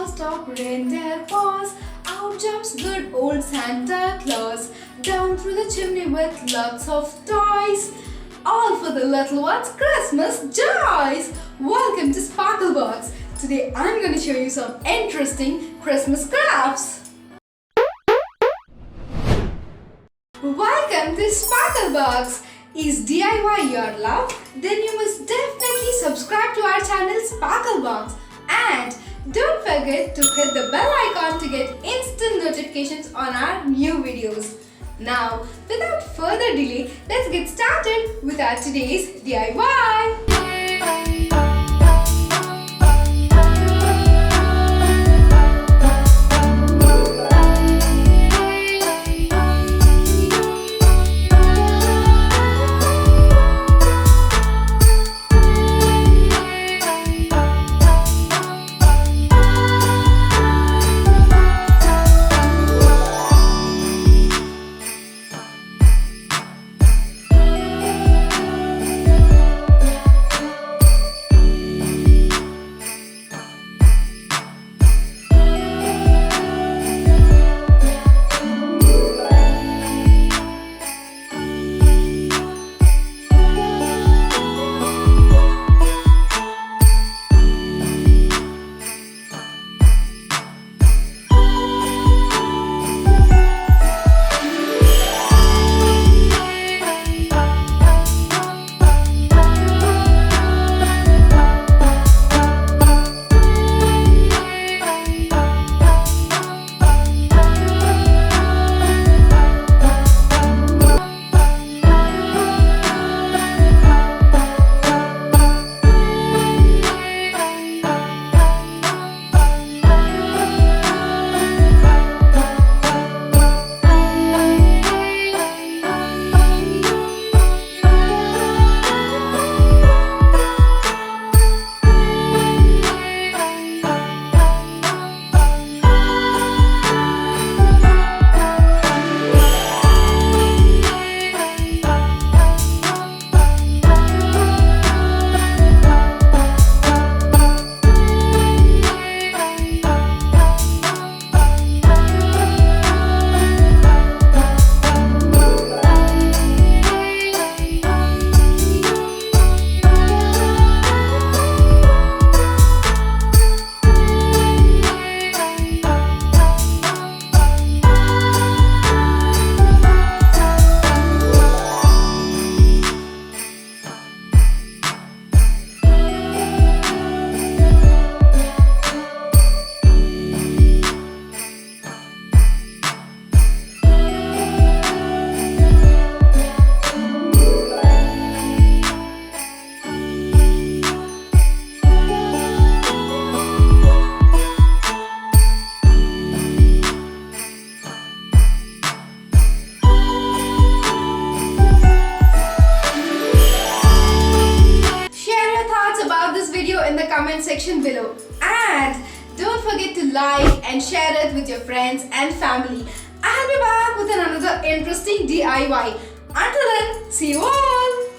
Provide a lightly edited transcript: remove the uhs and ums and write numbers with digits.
house top, reindeer paws. Out jumps good old Santa Claus. Down through the chimney with lots of toys. All for the little ones' Christmas joys! Welcome to Sparklebox. Today I'm going to show you some interesting Christmas crafts. Welcome to Sparklebox. Is DIY your love? Then you must definitely subscribe to our channel Sparklebox. And don't forget to hit the bell icon to get instant notifications on our new videos. Now, without further delay, let's get started with our today's DIY. In the comment section below, and don't forget to like and share it with your friends and family. I'll be back with another interesting DIY. Until then, see you all.